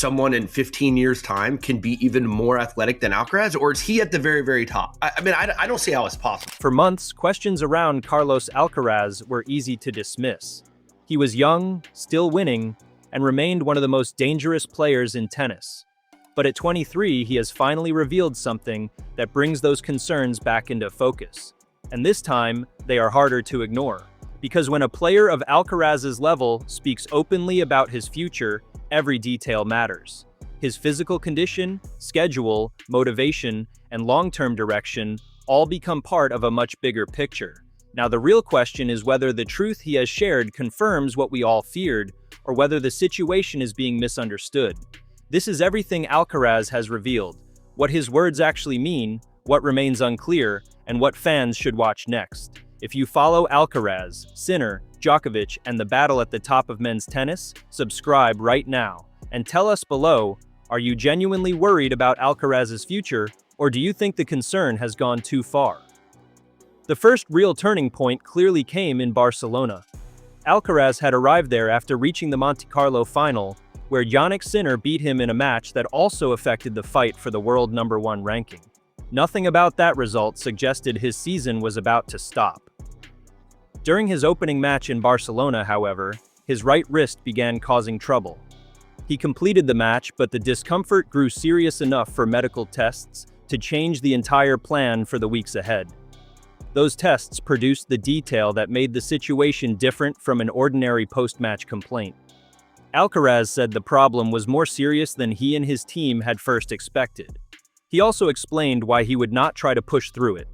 someone in 15 years' time can be even more athletic than Alcaraz, or is he at the very, very top? I don't see how it's possible. For months, questions around Carlos Alcaraz were easy to dismiss. He was young, still winning, and remained one of the most dangerous players in tennis. But at 23, he has finally revealed something that brings those concerns back into focus. And this time, they are harder to ignore. Because when a player of Alcaraz's level speaks openly about his future, every detail matters. His physical condition, schedule, motivation, and long-term direction all become part of a much bigger picture. Now, the real question is whether the truth he has shared confirms what we all feared, or whether the situation is being misunderstood. This is everything Alcaraz has revealed, what his words actually mean, what remains unclear, and what fans should watch next. If you follow Alcaraz, Sinner, Djokovic, and the battle at the top of men's tennis, subscribe right now. And tell us below, are you genuinely worried about Alcaraz's future, or do you think the concern has gone too far? The first real turning point clearly came in Barcelona. Alcaraz had arrived there after reaching the Monte Carlo final, where Jannik Sinner beat him in a match that also affected the fight for the world #1 ranking. Nothing about that result suggested his season was about to stop. During his opening match in Barcelona, however, his right wrist began causing trouble. He completed the match, but the discomfort grew serious enough for medical tests to change the entire plan for the weeks ahead. Those tests produced the detail that made the situation different from an ordinary post-match complaint. Alcaraz said the problem was more serious than he and his team had first expected. He also explained why he would not try to push through it.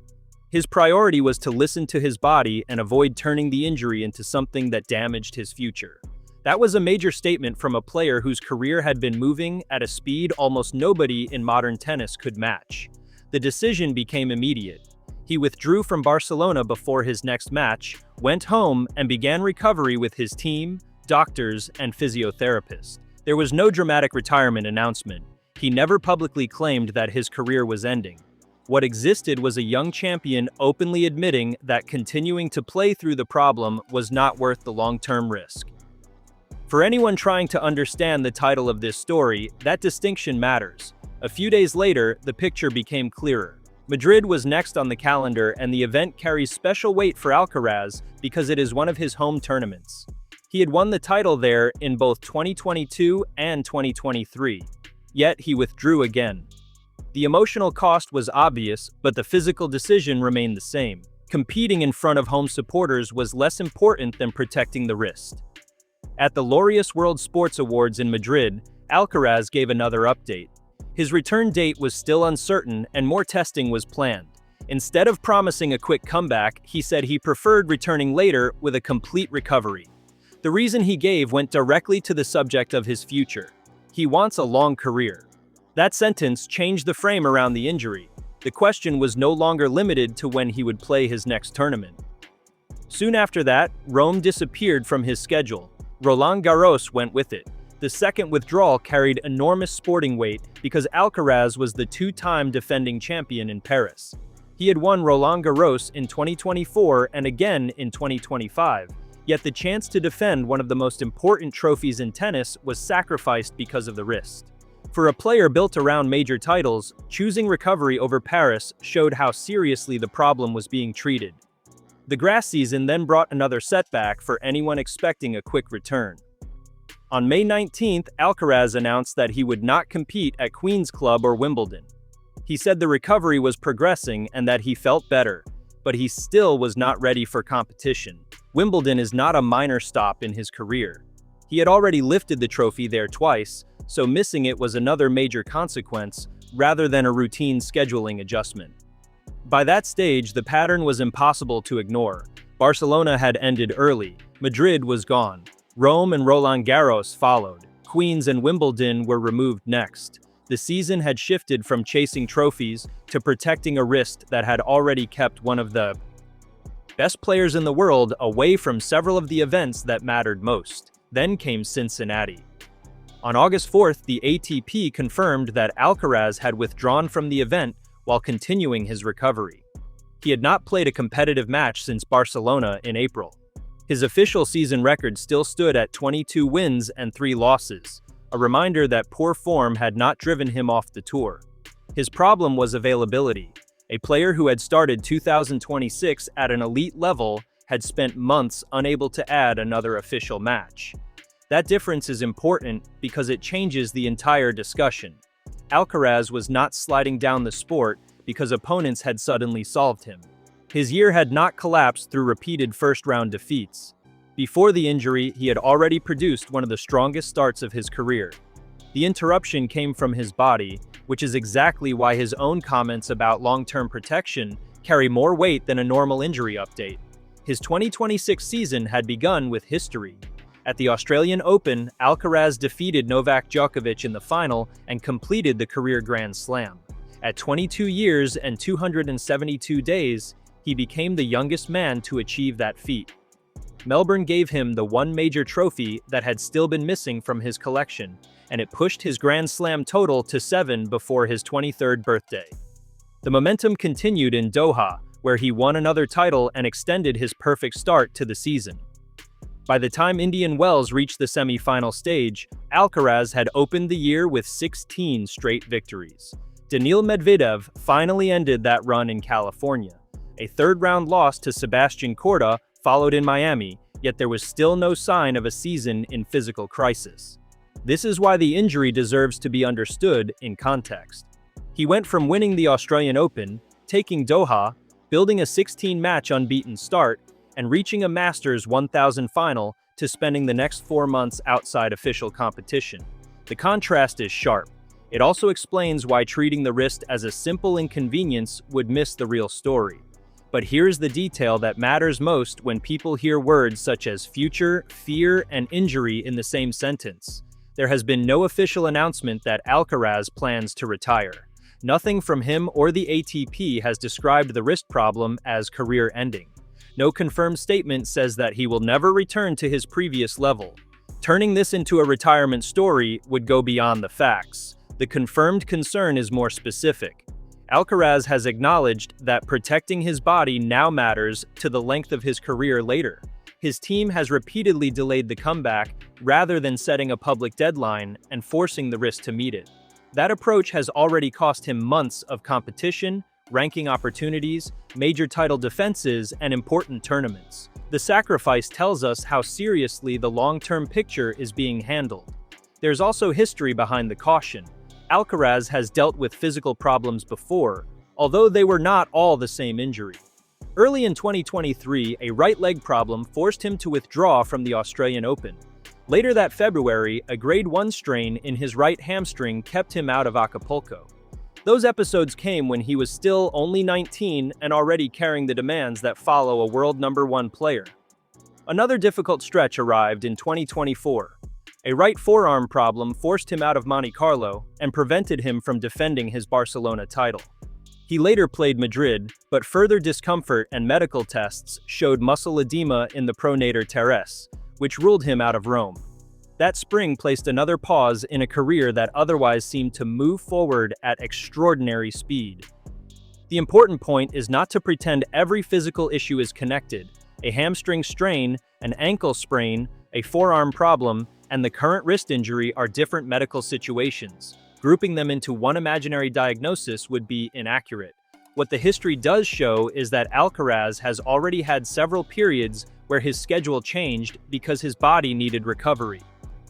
His priority was to listen to his body and avoid turning the injury into something that damaged his future. That was a major statement from a player whose career had been moving at a speed almost nobody in modern tennis could match. The decision became immediate. He withdrew from Barcelona before his next match, went home, and began recovery with his team, doctors, and physiotherapists. There was no dramatic retirement announcement. He never publicly claimed that his career was ending. What existed was a young champion openly admitting that continuing to play through the problem was not worth the long-term risk. For anyone trying to understand the title of this story, that distinction matters. A few days later, the picture became clearer. Madrid was next on the calendar, and the event carries special weight for Alcaraz because it is one of his home tournaments. He had won the title there in both 2022 and 2023. Yet he withdrew again. The emotional cost was obvious, but the physical decision remained the same. Competing in front of home supporters was less important than protecting the wrist. At the Laureus World Sports Awards in Madrid, Alcaraz gave another update. His return date was still uncertain and more testing was planned. Instead of promising a quick comeback, he said he preferred returning later with a complete recovery. The reason he gave went directly to the subject of his future. He wants a long career. That sentence changed the frame around the injury. The question was no longer limited to when he would play his next tournament. Soon after that, Rome disappeared from his schedule. Roland Garros went with it. The second withdrawal carried enormous sporting weight because Alcaraz was the two-time defending champion in Paris. He had won Roland Garros in 2024 and again in 2025, yet the chance to defend one of the most important trophies in tennis was sacrificed because of the wrist. For a player built around major titles, choosing recovery over Paris showed how seriously the problem was being treated. The grass season then brought another setback for anyone expecting a quick return. On May 19th, Alcaraz announced that he would not compete at Queen's Club or Wimbledon. He said the recovery was progressing and that he felt better, but he still was not ready for competition. Wimbledon is not a minor stop in his career. He had already lifted the trophy there twice, so missing it was another major consequence, rather than a routine scheduling adjustment. By that stage, the pattern was impossible to ignore. Barcelona had ended early, Madrid was gone, Rome and Roland Garros followed, Queens and Wimbledon were removed next. The season had shifted from chasing trophies to protecting a wrist that had already kept one of the best players in the world away from several of the events that mattered most. Then came Cincinnati. On August 4th, the ATP confirmed that Alcaraz had withdrawn from the event while continuing his recovery. He had not played a competitive match since Barcelona in April. His official season record still stood at 22 wins and 3 losses. a reminder that poor form had not driven him off the tour. His problem was availability. A player who had started 2026 at an elite level had spent months unable to add another official match. That difference is important because it changes the entire discussion. Alcaraz was not sliding down the sport because opponents had suddenly solved him. His year had not collapsed through repeated first-round defeats. Before the injury, he had already produced one of the strongest starts of his career. The interruption came from his body, which is exactly why his own comments about long-term protection carry more weight than a normal injury update. His 2026 season had begun with history. At the Australian Open, Alcaraz defeated Novak Djokovic in the final and completed the career Grand Slam. At 22 years and 272 days, he became the youngest man to achieve that feat. Melbourne gave him the one major trophy that had still been missing from his collection, and it pushed his Grand Slam total to 7 before his 23rd birthday. The momentum continued in Doha, where he won another title and extended his perfect start to the season. By the time Indian Wells reached the semi-final stage, Alcaraz had opened the year with 16 straight victories. Daniil Medvedev finally ended that run in California. A third-round loss to Sebastian Korda followed in Miami, yet there was still no sign of a season in physical crisis. This is why the injury deserves to be understood in context. He went from winning the Australian Open, taking Doha, building a 16-match unbeaten start, and reaching a Masters 1000 final to spending the next 4 months outside official competition. The contrast is sharp. It also explains why treating the wrist as a simple inconvenience would miss the real story. But here's the detail that matters most when people hear words such as future, fear, and injury in the same sentence. There has been no official announcement that Alcaraz plans to retire. Nothing from him or the ATP has described the wrist problem as career-ending. No confirmed statement says that he will never return to his previous level. Turning this into a retirement story would go beyond the facts. The confirmed concern is more specific. Alcaraz has acknowledged that protecting his body now matters to the length of his career later. His team has repeatedly delayed the comeback rather than setting a public deadline and forcing the wrist to meet it. That approach has already cost him months of competition, ranking opportunities, major title defenses, and important tournaments. The sacrifice tells us how seriously the long-term picture is being handled. There's also history behind the caution. Alcaraz has dealt with physical problems before, although they were not all the same injury. Early in 2023, a right leg problem forced him to withdraw from the Australian Open. Later that February, a grade 1 strain in his right hamstring kept him out of Acapulco. Those episodes came when he was still only 19 and already carrying the demands that follow a world #1 player. Another difficult stretch arrived in 2024. A right forearm problem forced him out of Monte Carlo and prevented him from defending his Barcelona title. He later played Madrid, but further discomfort and medical tests showed muscle edema in the pronator teres, which ruled him out of Rome. That spring placed another pause in a career that otherwise seemed to move forward at extraordinary speed. The important point is not to pretend every physical issue is connected. A hamstring strain, an ankle sprain, a forearm problem, and the current wrist injury are different medical situations. Grouping them into one imaginary diagnosis would be inaccurate. What the history does show is that Alcaraz has already had several periods where his schedule changed because his body needed recovery.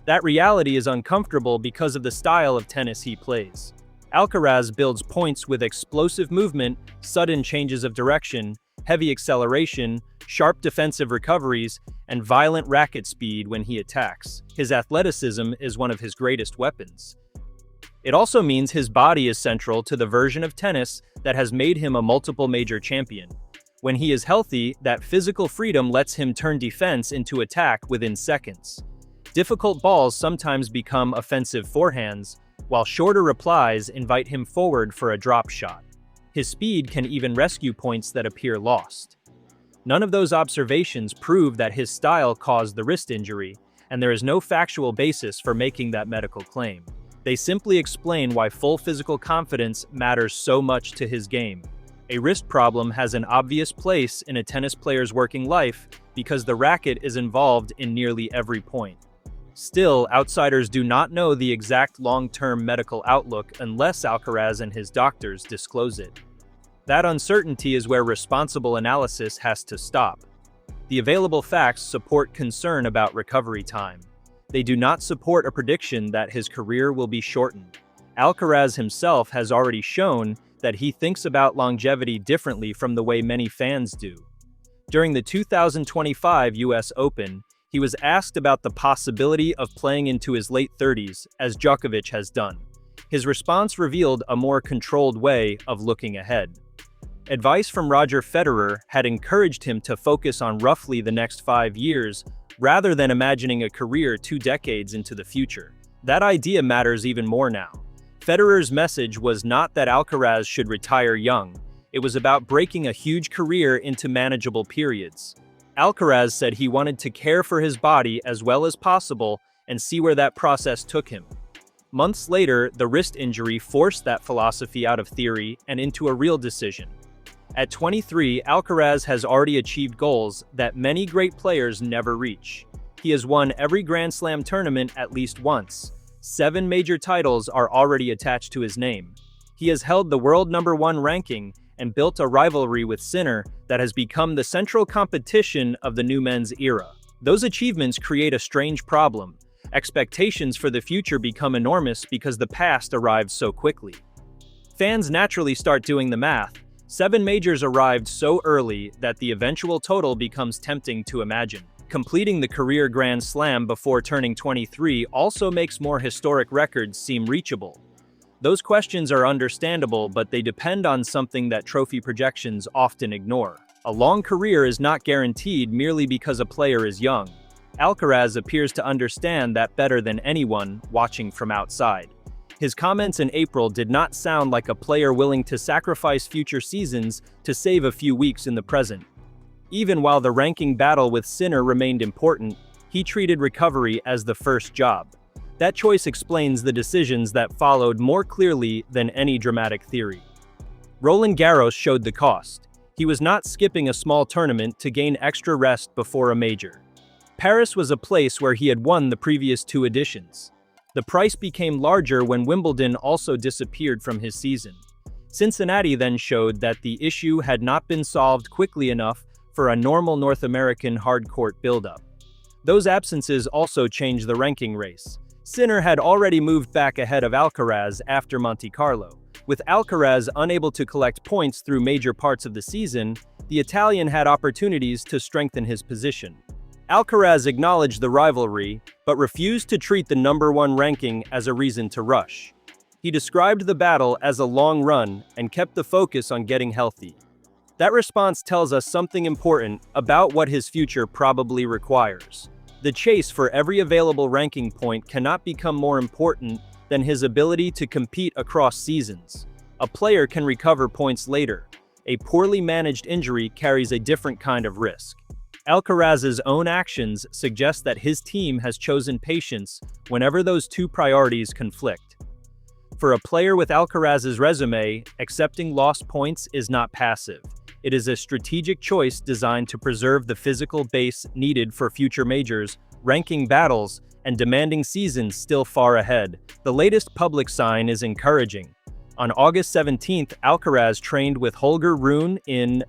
That reality is uncomfortable because of the style of tennis he plays. Alcaraz builds points with explosive movement, sudden changes of direction, heavy acceleration, sharp defensive recoveries, and violent racket speed when he attacks. His athleticism is one of his greatest weapons. It also means his body is central to the version of tennis that has made him a multiple major champion. When he is healthy, that physical freedom lets him turn defense into attack within seconds. Difficult balls sometimes become offensive forehands, while shorter replies invite him forward for a drop shot. His speed can even rescue points that appear lost. None of those observations prove that his style caused the wrist injury, and there is no factual basis for making that medical claim. They simply explain why full physical confidence matters so much to his game. A wrist problem has an obvious place in a tennis player's working life because the racket is involved in nearly every point. Still, outsiders do not know the exact long-term medical outlook unless Alcaraz and his doctors disclose it. That uncertainty is where responsible analysis has to stop. The available facts support concern about recovery time. They do not support a prediction that his career will be shortened. Alcaraz himself has already shown that he thinks about longevity differently from the way many fans do. During the 2025 US Open, he was asked about the possibility of playing into his late 30s, as Djokovic has done. His response revealed a more controlled way of looking ahead. Advice from Roger Federer had encouraged him to focus on roughly the next 5 years, rather than imagining a career 2 decades into the future. That idea matters even more now. Federer's message was not that Alcaraz should retire young. It was about breaking a huge career into manageable periods. Alcaraz said he wanted to care for his body as well as possible and see where that process took him. Months later, the wrist injury forced that philosophy out of theory and into a real decision. At 23, Alcaraz has already achieved goals that many great players never reach. He has won every Grand Slam tournament at least once. 7 major titles are already attached to his name. He has held the world #1 ranking and built a rivalry with Sinner that has become the central competition of the new men's era. Those achievements create a strange problem. Expectations for the future become enormous because the past arrived so quickly. Fans naturally start doing the math. 7 majors arrived so early that the eventual total becomes tempting to imagine. Completing the career Grand Slam before turning 23 also makes more historic records seem reachable. Those questions are understandable, but they depend on something that trophy projections often ignore. A long career is not guaranteed merely because a player is young. Alcaraz appears to understand that better than anyone watching from outside. His comments in April did not sound like a player willing to sacrifice future seasons to save a few weeks in the present. Even while the ranking battle with Sinner remained important, he treated recovery as the first job. That choice explains the decisions that followed more clearly than any dramatic theory. Roland Garros showed the cost. He was not skipping a small tournament to gain extra rest before a major. Paris was a place where he had won the previous 2 editions. The price became larger when Wimbledon also disappeared from his season. Cincinnati then showed that the issue had not been solved quickly enough for a normal North American hard-court build-up. Those absences also changed the ranking race. Sinner had already moved back ahead of Alcaraz after Monte Carlo. With Alcaraz unable to collect points through major parts of the season, the Italian had opportunities to strengthen his position. Alcaraz acknowledged the rivalry, but refused to treat the #1 ranking as a reason to rush. He described the battle as a long run and kept the focus on getting healthy. That response tells us something important about what his future probably requires. The chase for every available ranking point cannot become more important than his ability to compete across seasons. A player can recover points later. A poorly managed injury carries a different kind of risk. Alcaraz's own actions suggest that his team has chosen patience whenever those 2 priorities conflict. For a player with Alcaraz's resume, accepting lost points is not passive. It is a strategic choice designed to preserve the physical base needed for future majors, ranking battles, and demanding seasons still far ahead. The latest public sign is encouraging. On August 17th, Alcaraz trained with Holger Rune in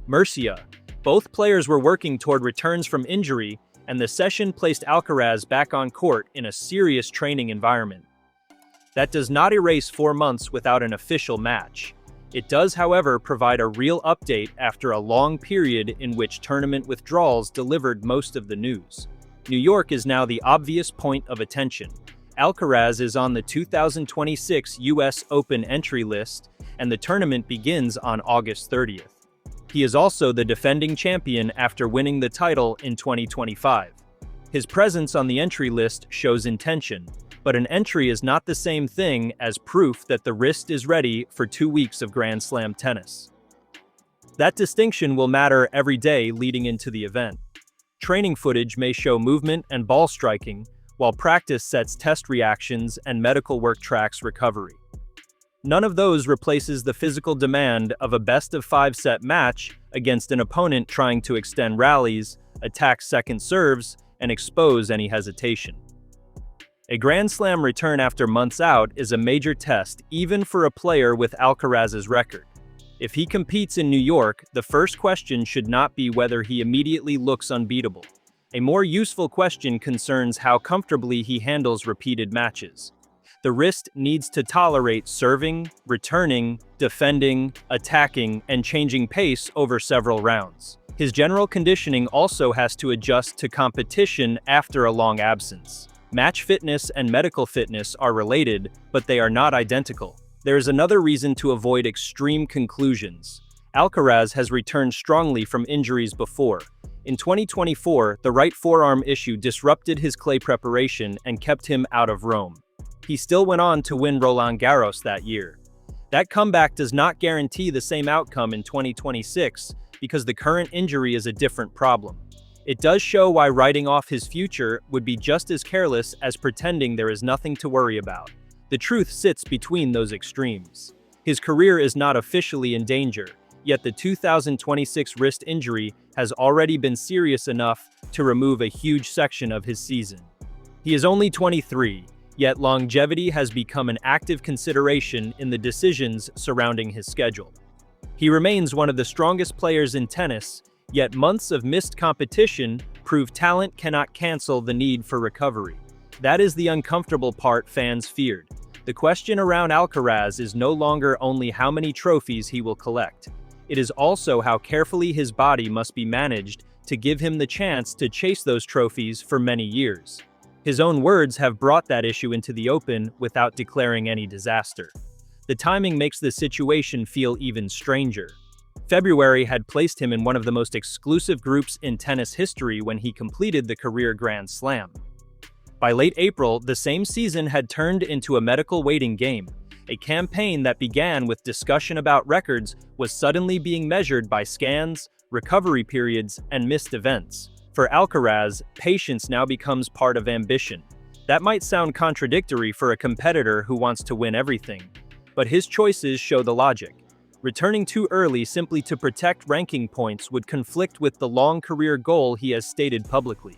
Murcia. Both players were working toward returns from injury, and the session placed Alcaraz back on court in a serious training environment. That does not erase 4 months without an official match. It does, however, provide a real update after a long period in which tournament withdrawals delivered most of the news. New York is now the obvious point of attention. Alcaraz is on the 2026 US Open entry list, and the tournament begins on August 30th. He is also the defending champion after winning the title in 2025. His presence on the entry list shows intention, but an entry is not the same thing as proof that the wrist is ready for 2 weeks of Grand Slam tennis. That distinction will matter every day leading into the event. Training footage may show movement and ball striking, while practice sets test reactions and medical work tracks recovery. None of those replaces the physical demand of a best-of-5 set match against an opponent trying to extend rallies, attack second serves, and expose any hesitation. A Grand Slam return after months out is a major test even for a player with Alcaraz's record. If he competes in New York, the first question should not be whether he immediately looks unbeatable. A more useful question concerns how comfortably he handles repeated matches. The wrist needs to tolerate serving, returning, defending, attacking, and changing pace over several rounds. His general conditioning also has to adjust to competition after a long absence. Match fitness and medical fitness are related, but they are not identical. There is another reason to avoid extreme conclusions. Alcaraz has returned strongly from injuries before. In 2024, the right forearm issue disrupted his clay preparation and kept him out of Rome. He still went on to win Roland Garros that year. That comeback does not guarantee the same outcome in 2026 because the current injury is a different problem. It does show why writing off his future would be just as careless as pretending there is nothing to worry about. The truth sits between those extremes. His career is not officially in danger, yet the 2026 wrist injury has already been serious enough to remove a huge section of his season. He is only 23, yet longevity has become an active consideration in the decisions surrounding his schedule. He remains one of the strongest players in tennis, yet months of missed competition prove talent cannot cancel the need for recovery. That is the uncomfortable part fans feared. The question around Alcaraz is no longer only how many trophies he will collect. It is also how carefully his body must be managed to give him the chance to chase those trophies for many years. His own words have brought that issue into the open without declaring any disaster. The timing makes the situation feel even stranger. February had placed him in one of the most exclusive groups in tennis history when he completed the career Grand Slam. By late April, the same season had turned into a medical waiting game. A campaign that began with discussion about records was suddenly being measured by scans, recovery periods, and missed events. For Alcaraz, patience now becomes part of ambition. That might sound contradictory for a competitor who wants to win everything, but his choices show the logic. Returning too early simply to protect ranking points would conflict with the long career goal he has stated publicly.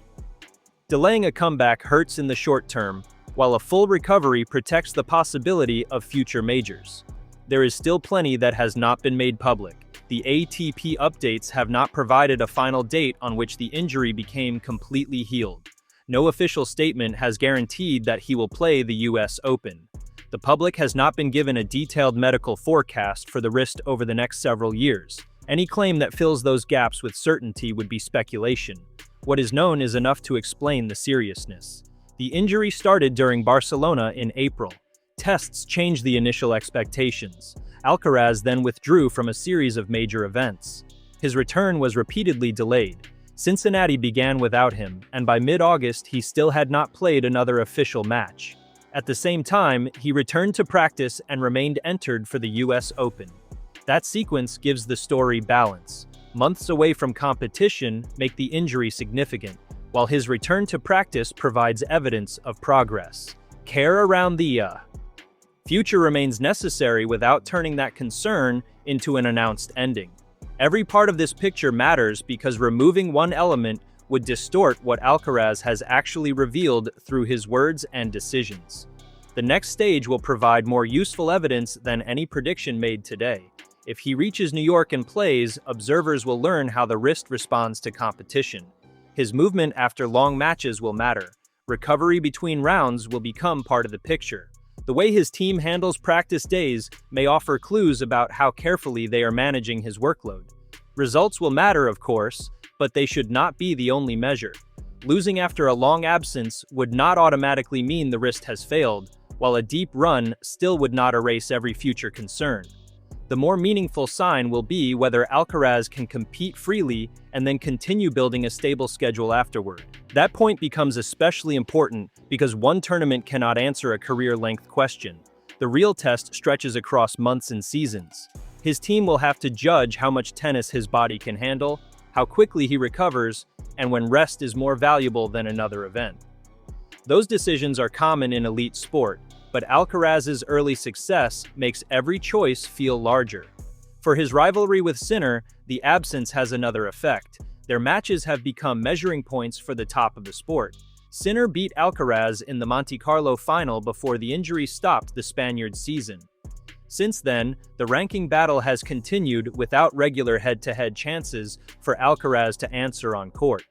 Delaying a comeback hurts in the short term, while a full recovery protects the possibility of future majors. There is still plenty that has not been made public. The ATP updates have not provided a final date on which the injury became completely healed. No official statement has guaranteed that he will play the US Open. The public has not been given a detailed medical forecast for the wrist over the next several years. Any claim that fills those gaps with certainty would be speculation. What is known is enough to explain the seriousness. The injury started during Barcelona in April. Tests changed the initial expectations. Alcaraz then withdrew from a series of major events. His return was repeatedly delayed. Cincinnati began without him, and by mid-August he still had not played another official match. At the same time, he returned to practice and remained entered for the US Open. That sequence gives the story balance. Months away from competition make the injury significant, while his return to practice provides evidence of progress. Care around the future remains necessary without turning that concern into an announced ending. Every part of this picture matters because removing one element would distort what Alcaraz has actually revealed through his words and decisions. The next stage will provide more useful evidence than any prediction made today. If he reaches New York and plays, observers will learn how the wrist responds to competition. His movement after long matches will matter. Recovery between rounds will become part of the picture. The way his team handles practice days may offer clues about how carefully they are managing his workload. Results will matter, of course, but they should not be the only measure. Losing after a long absence would not automatically mean the wrist has failed, while a deep run still would not erase every future concern. The more meaningful sign will be whether Alcaraz can compete freely and then continue building a stable schedule afterward. That point becomes especially important because one tournament cannot answer a career-length question. The real test stretches across months and seasons. His team will have to judge how much tennis his body can handle, how quickly he recovers, and when rest is more valuable than another event. Those decisions are common in elite sport, but Alcaraz's early success makes every choice feel larger. For his rivalry with Sinner, the absence has another effect. Their matches have become measuring points for the top of the sport. Sinner beat Alcaraz in the Monte Carlo final before the injury stopped the Spaniard's season. Since then, the ranking battle has continued without regular head-to-head chances for Alcaraz to answer on court.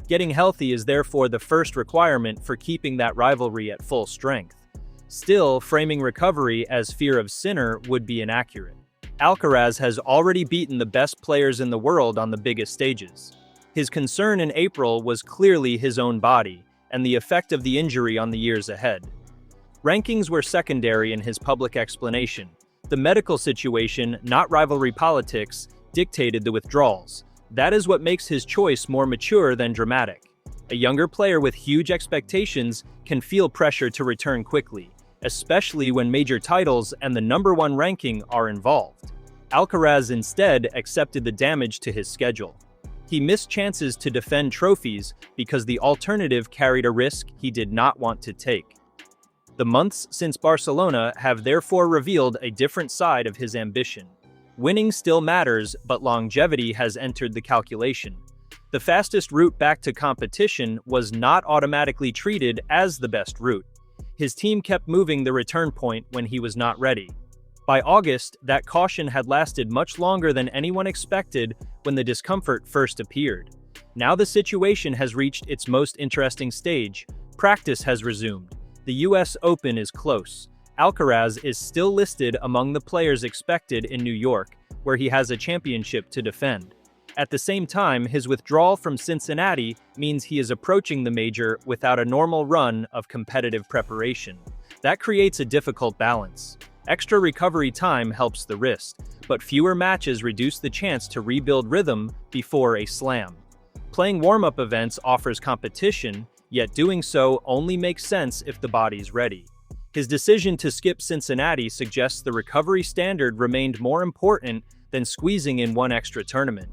Getting healthy is therefore the first requirement for keeping that rivalry at full strength. Still, framing recovery as fear of Sinner would be inaccurate. Alcaraz has already beaten the best players in the world on the biggest stages. His concern in April was clearly his own body and the effect of the injury on the years ahead. Rankings were secondary in his public explanation. The medical situation, not rivalry politics, dictated the withdrawals. That is what makes his choice more mature than dramatic. A younger player with huge expectations can feel pressure to return quickly, especially when major titles and the #1 ranking are involved. Alcaraz instead accepted the damage to his schedule. He missed chances to defend trophies because the alternative carried a risk he did not want to take. The months since Barcelona have therefore revealed a different side of his ambition. Winning still matters, but longevity has entered the calculation. The fastest route back to competition was not automatically treated as the best route. His team kept moving the return point when he was not ready. By August, that caution had lasted much longer than anyone expected when the discomfort first appeared. Now the situation has reached its most interesting stage. Practice has resumed. The US Open is close. Alcaraz is still listed among the players expected in New York, where he has a championship to defend. At the same time, his withdrawal from Cincinnati means he is approaching the major without a normal run of competitive preparation. That creates a difficult balance. Extra recovery time helps the wrist, but fewer matches reduce the chance to rebuild rhythm before a slam. Playing warm-up events offers competition, yet doing so only makes sense if the body's ready. His decision to skip Cincinnati suggests the recovery standard remained more important than squeezing in one extra tournament.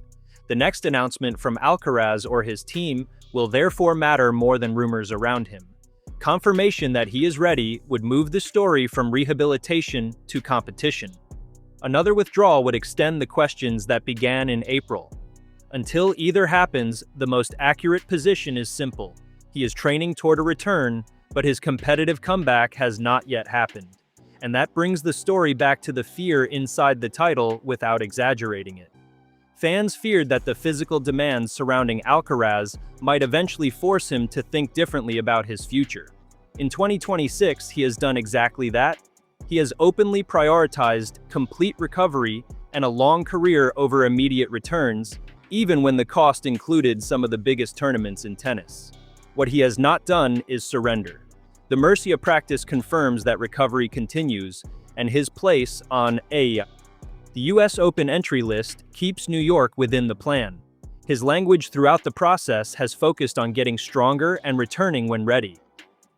The next announcement from Alcaraz or his team will therefore matter more than rumors around him. Confirmation that he is ready would move the story from rehabilitation to competition. Another withdrawal would extend the questions that began in April. Until either happens, the most accurate position is simple. He is training toward a return, but his competitive comeback has not yet happened. And that brings the story back to the fear inside the title without exaggerating it. Fans feared that the physical demands surrounding Alcaraz might eventually force him to think differently about his future. In 2026, he has done exactly that. He has openly prioritized complete recovery and a long career over immediate returns, even when the cost included some of the biggest tournaments in tennis. What he has not done is surrender. The Murcia practice confirms that recovery continues, and his place on the US Open entry list keeps New York within the plan. His language throughout the process has focused on getting stronger and returning when ready.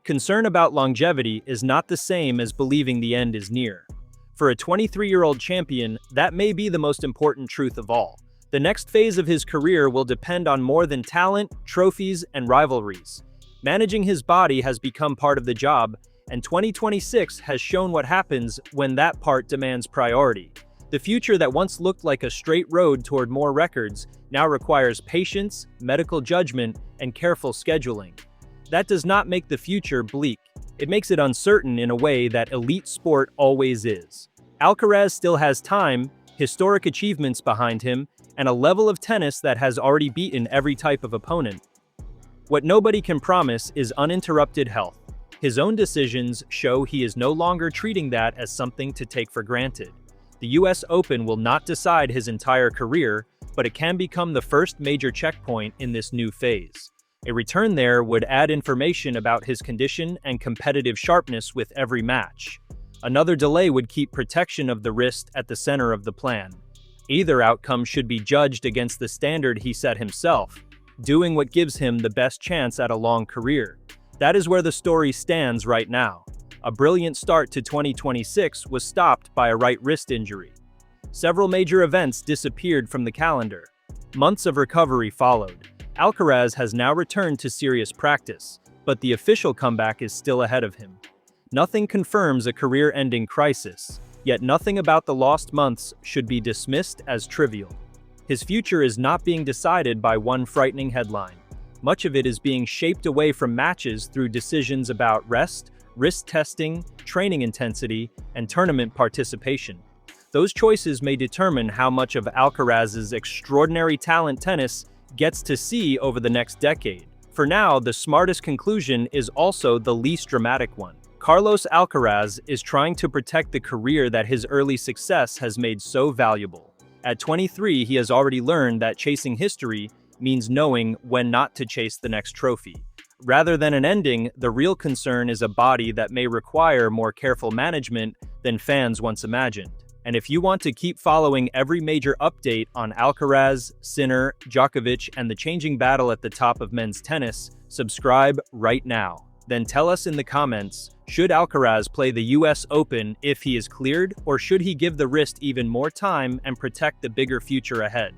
Concern about longevity is not the same as believing the end is near. For a 23-year-old champion, that may be the most important truth of all. The next phase of his career will depend on more than talent, trophies, and rivalries. Managing his body has become part of the job, and 2026 has shown what happens when that part demands priority. The future that once looked like a straight road toward more records now requires patience, medical judgment, and careful scheduling. That does not make the future bleak. It makes it uncertain in a way that elite sport always is. Alcaraz still has time, historic achievements behind him, and a level of tennis that has already beaten every type of opponent. What nobody can promise is uninterrupted health. His own decisions show he is no longer treating that as something to take for granted. The US Open will not decide his entire career, but it can become the first major checkpoint in this new phase. A return there would add information about his condition and competitive sharpness with every match. Another delay would keep protection of the wrist at the center of the plan. Either outcome should be judged against the standard he set himself, doing what gives him the best chance at a long career. That is where the story stands right now. A brilliant start to 2026 was stopped by a right wrist injury. Several major events disappeared from the calendar. Months of recovery followed. Alcaraz has now returned to serious practice, but the official comeback is still ahead of him. Nothing confirms a career-ending crisis, yet nothing about the lost months should be dismissed as trivial. His future is not being decided by one frightening headline. Much of it is being shaped away from matches through decisions about rest, risk testing, training intensity, and tournament participation. Those choices may determine how much of Alcaraz's extraordinary talent tennis gets to see over the next decade. For now, the smartest conclusion is also the least dramatic one. Carlos Alcaraz is trying to protect the career that his early success has made so valuable. At 23, he has already learned that chasing history means knowing when not to chase the next trophy. Rather than an ending, the real concern is a body that may require more careful management than fans once imagined. And if you want to keep following every major update on Alcaraz, Sinner, Djokovic, and the changing battle at the top of men's tennis, subscribe right now. Then tell us in the comments, should Alcaraz play the US Open if he is cleared, or should he give the wrist even more time and protect the bigger future ahead?